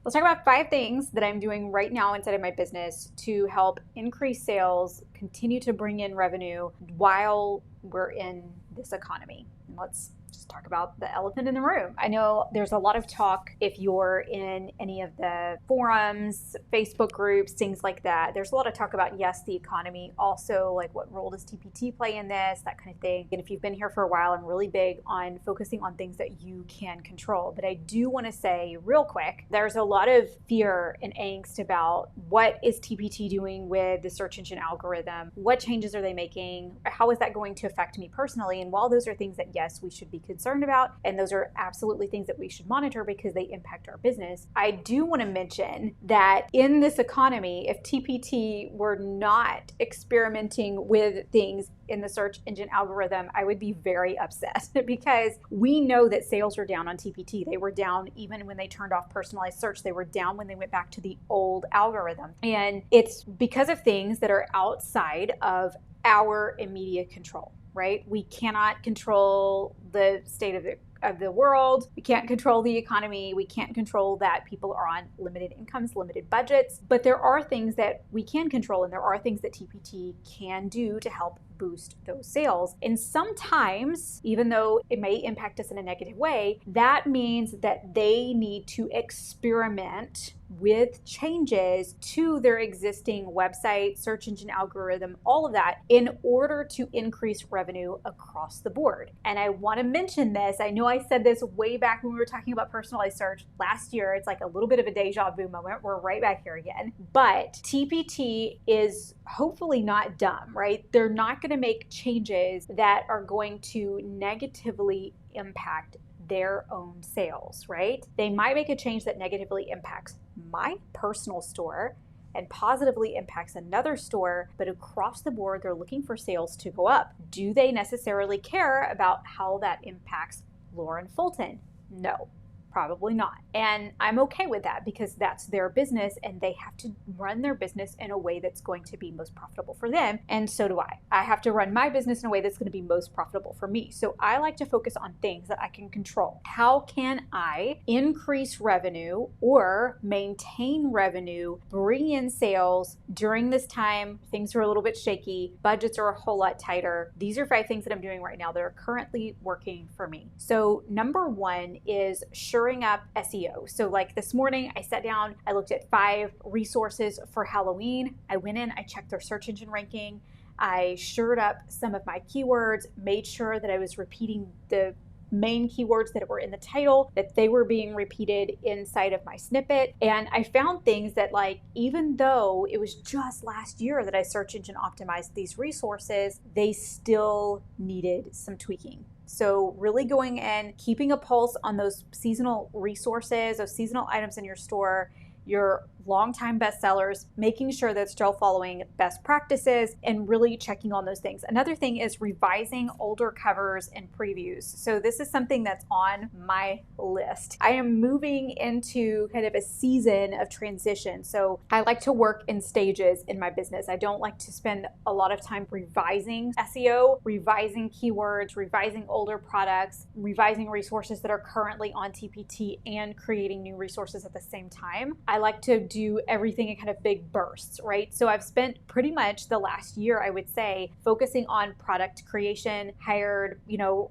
Let's talk about 5 things that I'm doing right now inside of my business to help increase sales, continue to bring in revenue while we're in this economy. And let's just talk about the elephant in the room. I know there's a lot of talk if you're in any of the forums, Facebook groups, things like that. There's a lot of talk about, yes, the economy, also like what role does TPT play in this, that kind of thing. And if you've been here for a while, I'm really big on focusing on things that you can control. But I do want to say real quick, there's a lot of fear and angst about what is TPT doing with the search engine algorithm? What changes are they making? How is that going to affect me personally? And while those are things that, yes, we should be concerned about, and those are absolutely things that we should monitor because they impact our business, I do want to mention that in this economy, if TPT were not experimenting with things in the search engine algorithm, I would be very upset because we know that sales are down on TPT. They were down even when they turned off personalized search. They were down when they went back to the old algorithm. And it's because of things that are outside of our immediate control, right? We cannot control the state of the world. We can't control the economy. We can't control that people are on limited incomes, limited budgets. But there are things that we can control, and there are things that TPT can do to help boost those sales. And sometimes, even though it may impact us in a negative way, that means that they need to experiment with changes to their existing website, search engine algorithm, all of that in order to increase revenue across the board. And I want to mention this. I know I said this way back when we were talking about personalized search last year. It's like a little bit of a deja vu moment. We're right back here again. But TPT is hopefully not dumb, right? They're not going to make changes that are going to negatively impact their own sales, right? They might make a change that negatively impacts my personal store and positively impacts another store, but across the board, they're looking for sales to go up. Do they necessarily care about how that impacts Lauren Fulton? No. Probably not. And I'm okay with that because that's their business and they have to run their business in a way that's going to be most profitable for them. And so do I. I have to run my business in a way that's going to be most profitable for me. So I like to focus on things that I can control. How can I increase revenue or maintain revenue, bring in sales during this time? Things are a little bit shaky. Budgets are a whole lot tighter. These are 5 things that I'm doing right now that are currently working for me. So number 1 is up SEO. So like this morning, I sat down, I looked at 5 resources for Halloween. I went in, I checked their search engine ranking. I shored up some of my keywords, made sure that I was repeating the main keywords that were in the title, that they were being repeated inside of my snippet. And I found things that, like, even though it was just last year that I search engine optimized these resources, they still needed some tweaking. So really going in, keeping a pulse on those seasonal resources, those seasonal items in your store, your longtime bestsellers, making sure that still following best practices and really checking on those things. Another thing is revising older covers and previews. So this is something that's on my list. I am moving into kind of a season of transition. So I like to work in stages in my business. I don't like to spend a lot of time revising SEO, revising keywords, revising older products, revising resources that are currently on TPT and creating new resources at the same time. I like to do everything in kind of big bursts, right? So I've spent pretty much the last year, I would say, focusing on product creation, hired,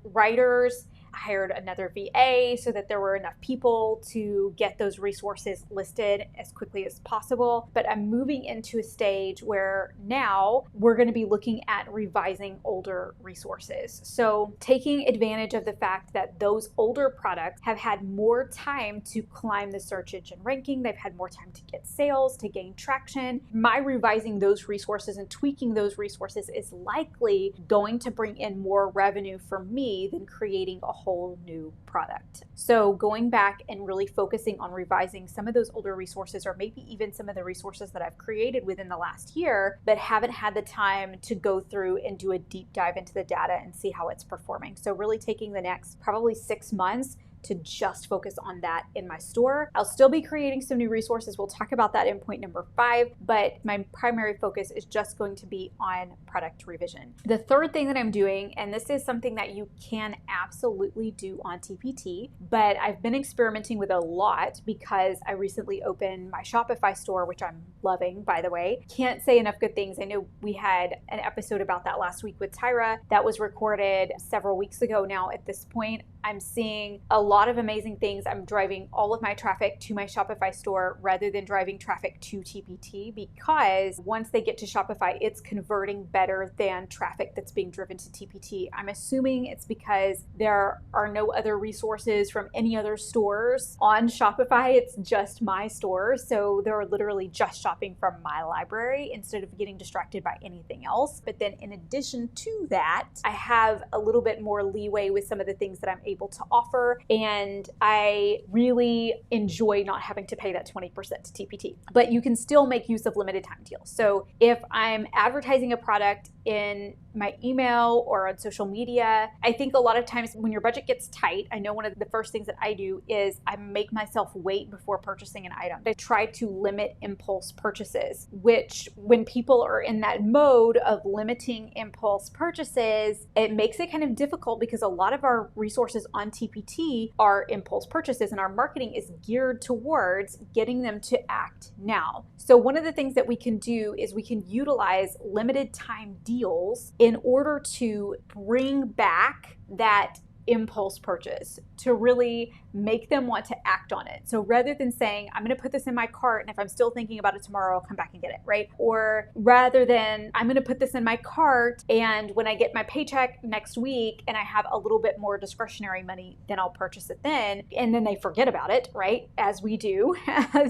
writers, hired another VA so that there were enough people to get those resources listed as quickly as possible. But I'm moving into a stage where now we're going to be looking at revising older resources. So taking advantage of the fact that those older products have had more time to climb the search engine ranking, they've had more time to get sales, to gain traction. My revising those resources and tweaking those resources is likely going to bring in more revenue for me than creating a whole new product. So going back and really focusing on revising some of those older resources, or maybe even some of the resources that I've created within the last year, but haven't had the time to go through and do a deep dive into the data and see how it's performing. So really taking the next probably 6 months to just focus on that in my store. I'll still be creating some new resources. We'll talk about that in point number 5, but my primary focus is just going to be on product revision. The third thing that I'm doing, and this is something that you can absolutely do on TPT, but I've been experimenting with a lot because I recently opened my Shopify store, which I'm loving, by the way. Can't say enough good things. I know we had an episode about that last week with Tyra that was recorded several weeks ago now. At this point, I'm seeing a lot of amazing things. I'm driving all of my traffic to my Shopify store rather than driving traffic to TPT, because once they get to Shopify, it's converting better than traffic that's being driven to TPT. I'm assuming it's because there are no other resources from any other stores on Shopify. It's just my store. So they're literally just shopping from my library instead of getting distracted by anything else. But then in addition to that, I have a little bit more leeway with some of the things that I'm able to offer. And I really enjoy not having to pay that 20% to TPT. But you can still make use of limited time deals. So if I'm advertising a product in my email or on social media, I think a lot of times when your budget gets tight, I know one of the first things that I do is I make myself wait before purchasing an item. I try to limit impulse purchases, which when people are in that mode of limiting impulse purchases, it makes it kind of difficult because a lot of our resources on TPT are impulse purchases and our marketing is geared towards getting them to act now. So one of the things that we can do is we can utilize limited time deals in order to bring back that impulse purchase, to really make them want to act on it. So rather than saying, I'm going to put this in my cart, and if I'm still thinking about it tomorrow, I'll come back and get it, right? Or rather than, I'm going to put this in my cart, and when I get my paycheck next week and I have a little bit more discretionary money, then I'll purchase it then. And then they forget about it, right? As we do.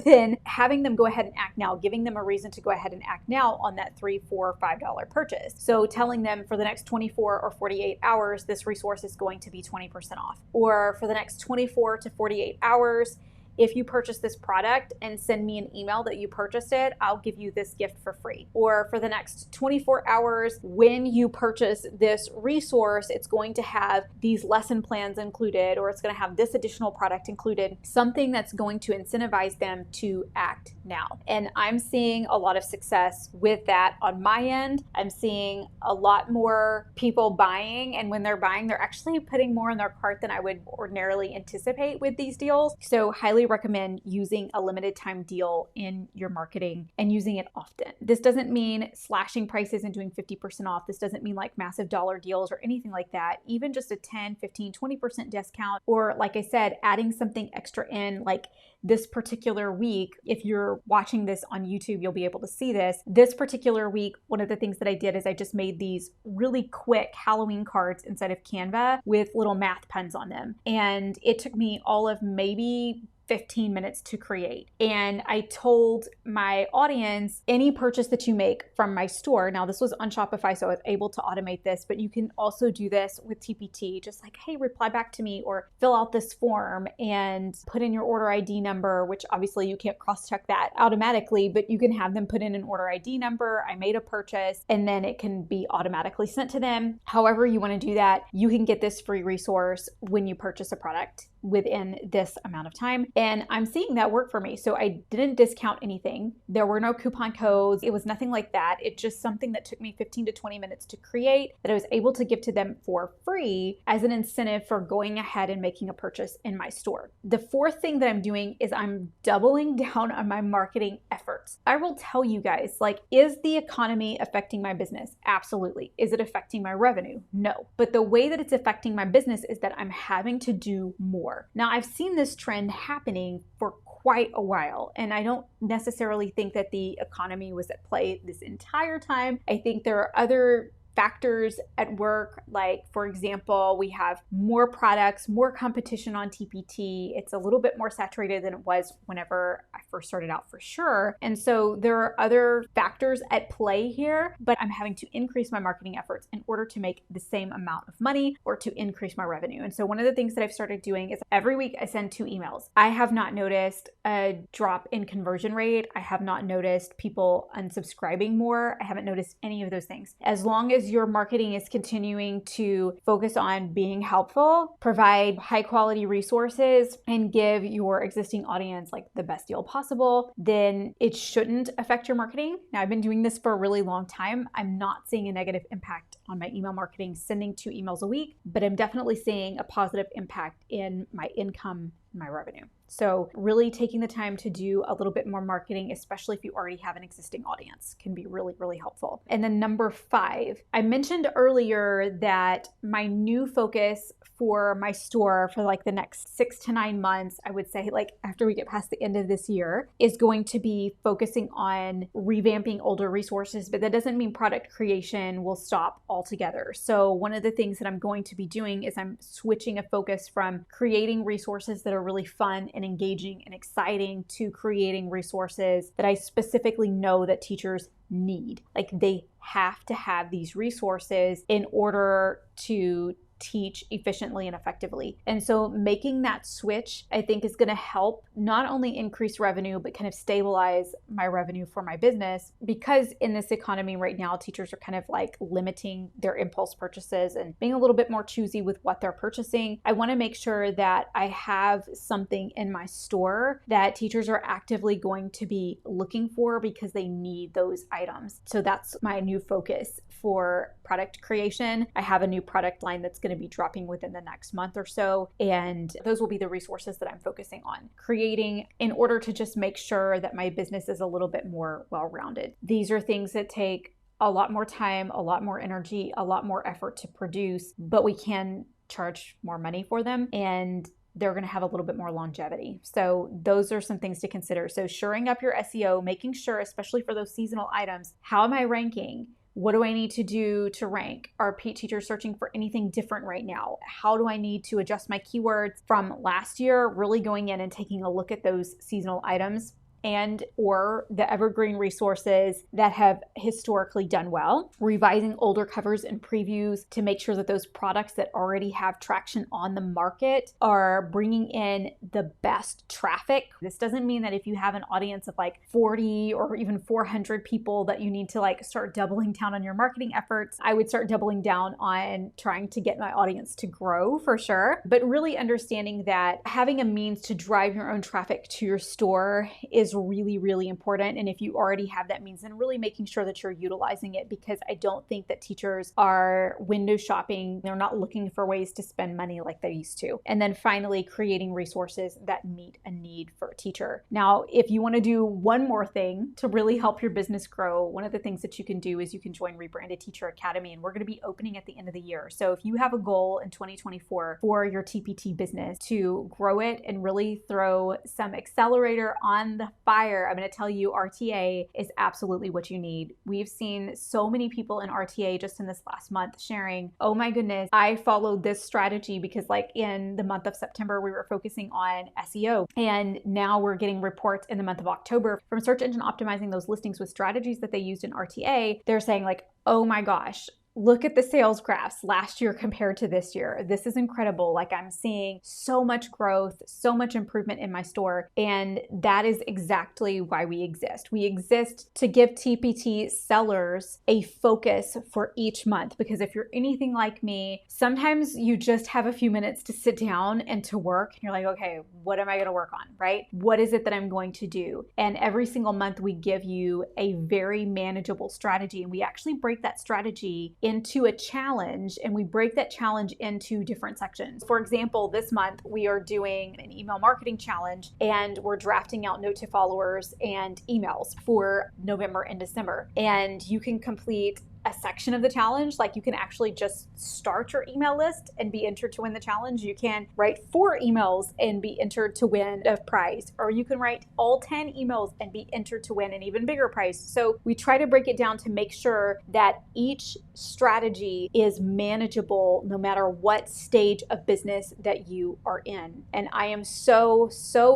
Then having them go ahead and act now, giving them a reason to go ahead and act now on that $3, $4, $5 purchase. So telling them for the next 24 or 48 hours, this resource is going to be 20% off. Or for the next 24 to 48 hours, if you purchase this product and send me an email that you purchased it, I'll give you this gift for free. Or for the next 24 hours, when you purchase this resource, it's going to have these lesson plans included, or it's going to have this additional product included, something that's going to incentivize them to act now. And I'm seeing a lot of success with that on my end. I'm seeing a lot more people buying, and when they're buying, they're actually putting more in their cart than I would ordinarily anticipate with these deals. So highly recommend using a limited time deal in your marketing and using it often. This doesn't mean slashing prices and doing 50% off. This doesn't mean like massive dollar deals or anything like that. Even just a 10, 15, 20% discount, or like I said, adding something extra in, like this particular week. If you're watching this on YouTube, you'll be able to see this. This particular week, one of the things that I did is I just made these really quick Halloween cards inside of Canva with little math puns on them. And it took me all of maybe 15 minutes to create. And I told my audience, any purchase that you make from my store, now this was on Shopify, so I was able to automate this, but you can also do this with TPT, just like, hey, reply back to me or fill out this form and put in your order ID number, which obviously you can't cross-check that automatically, but you can have them put in an order ID number. I made a purchase, and then it can be automatically sent to them. However you want to do that, you can get this free resource when you purchase a product within this amount of time. And I'm seeing that work for me. So I didn't discount anything. There were no coupon codes. It was nothing like that. It's just something that took me 15 to 20 minutes to create that I was able to give to them for free as an incentive for going ahead and making a purchase in my store. The fourth thing that I'm doing is I'm doubling down on my marketing efforts. I will tell you guys, like, is the economy affecting my business? Absolutely. Is it affecting my revenue? No. But the way that it's affecting my business is that I'm having to do more. Now, I've seen this trend happening for quite a while, and I don't necessarily think that the economy was at play this entire time. I think there are other factors at work, like, for example, we have more products, more competition on TPT. It's a little bit more saturated than it was whenever I first started out, for sure. And so there are other factors at play here, but I'm having to increase my marketing efforts in order to make the same amount of money or to increase my revenue. And so one of the things that I've started doing is every week I send 2 emails. I have not noticed a drop in conversion rate. I have not noticed people unsubscribing more. I haven't noticed any of those things. As long as as your marketing is continuing to focus on being helpful, provide high quality resources, and give your existing audience like the best deal possible, then it shouldn't affect your marketing. Now, I've been doing this for a really long time. I'm not seeing a negative impact on my email marketing, sending 2 emails a week, but I'm definitely seeing a positive impact in my income, my revenue. So really taking the time to do a little bit more marketing, especially if you already have an existing audience, can be really, really helpful. And then number 5, I mentioned earlier that my new focus for my store for like the next 6 to 9 months, I would say like after we get past the end of this year, is going to be focusing on revamping older resources, but that doesn't mean product creation will stop altogether. So one of the things that I'm going to be doing is I'm switching a focus from creating resources that are really fun and engaging and exciting to creating resources that I specifically know that teachers need. Like they have to have these resources in order to teach efficiently and effectively. And so making that switch, I think, is going to help not only increase revenue, but kind of stabilize my revenue for my business. Because in this economy right now, teachers are kind of like limiting their impulse purchases and being a little bit more choosy with what they're purchasing. I want to make sure that I have something in my store that teachers are actively going to be looking for because they need those items. So that's my new focus for product creation. I have a new product line that's going to be dropping within the next month or so. And those will be the resources that I'm focusing on creating in order to just make sure that my business is a little bit more well-rounded. These are things that take a lot more time, a lot more energy, a lot more effort to produce, but we can charge more money for them and they're going to have a little bit more longevity. So those are some things to consider. So shoring up your SEO, making sure, especially for those seasonal items, how am I ranking? What do I need to do to rank? Are PE teachers searching for anything different right now? How do I need to adjust my keywords from last year? Really going in and taking a look at those seasonal items and or the evergreen resources that have historically done well, revising older covers and previews to make sure that those products that already have traction on the market are bringing in the best traffic. This doesn't mean that if you have an audience of like 40 or even 400 people that you need to like start doubling down on your marketing efforts. I would start doubling down on trying to get my audience to grow for sure, but really understanding that having a means to drive your own traffic to your store is really, really important. And if you already have that means, then really making sure that you're utilizing it, because I don't think that teachers are window shopping. They're not looking for ways to spend money like they used to. And then finally, creating resources that meet a need for a teacher. Now, if you want to do one more thing to really help your business grow, one of the things that you can do is you can join Rebranded Teacher Academy, and we're going to be opening at the end of the year. So if you have a goal in 2024 for your TPT business to grow it and really throw some accelerator on the fire, I'm going to tell you RTA is absolutely what you need. We've seen so many people in RTA just in this last month sharing, oh my goodness, I followed this strategy because like in the month of September, we were focusing on SEO. And now we're getting reports in the month of October from search engine optimizing those listings with strategies that they used in RTA. They're saying like, oh my gosh, look at the sales graphs last year compared to this year. This is incredible. Like I'm seeing so much growth, so much improvement in my store. And that is exactly why we exist. We exist to give TPT sellers a focus for each month. Because if you're anything like me, sometimes you just have a few minutes to sit down and to work. And you're like, okay, what am I going to work on, right? What is it that I'm going to do? And every single month we give you a very manageable strategy. And we actually break that strategy into a challenge, and we break that challenge into different sections. For example, this month we are doing an email marketing challenge, and we're drafting out note to followers and emails for November and December. And you can complete a section of the challenge, like you can actually just start your email list and be entered to win the challenge. You can write 4 emails and be entered to win a prize, or you can write all 10 emails and be entered to win an even bigger prize. So we try to break it down to make sure that each strategy is manageable no matter what stage of business that you are in. And I am so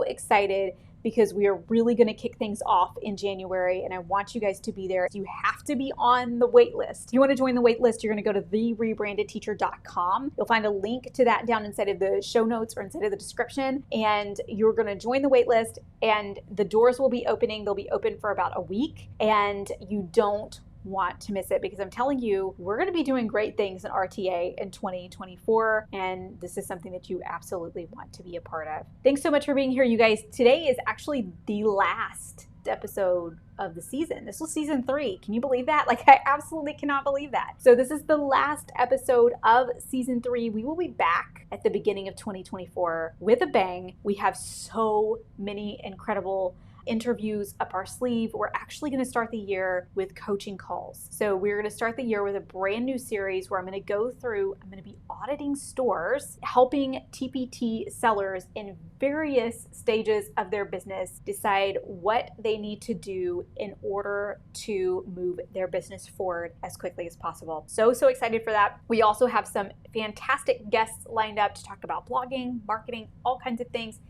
excited because we are really going to kick things off in January, and I want you guys to be there. You have to be on the wait list. If you want to join the wait list, you're going to go to therebrandedteacher.com. You'll find a link to that down inside of the show notes or inside of the description, and you're going to join the wait list, and the doors will be opening. They'll be open for about a week, and you don't want to miss it, because I'm telling you, we're going to be doing great things in RTA in 2024, and this is something that you absolutely want to be a part of. Thanks so much for being here, you guys. Today is actually the last episode of the season. This was season 3. Can you believe that? Like, I absolutely cannot believe that. So this is the last episode of season 3. We will be back at the beginning of 2024 with a bang. We have so many incredible interviews up our sleeve. We're actually going to start the year with coaching calls. So we're going to start the year with a brand new series where I'm going to be auditing stores, helping TPT sellers in various stages of their business decide what they need to do in order to move their business forward as quickly as possible. So excited for that. We also have some fantastic guests lined up to talk about blogging, marketing, all kinds of things.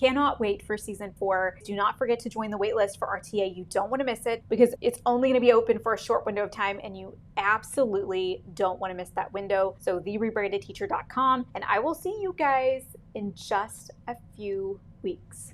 Cannot wait for season 4. Do not forget to join the waitlist for RTA. You don't want to miss it because it's only going to be open for a short window of time, and you absolutely don't want to miss that window. So therebrandedteacher.com, and I will see you guys in just a few weeks.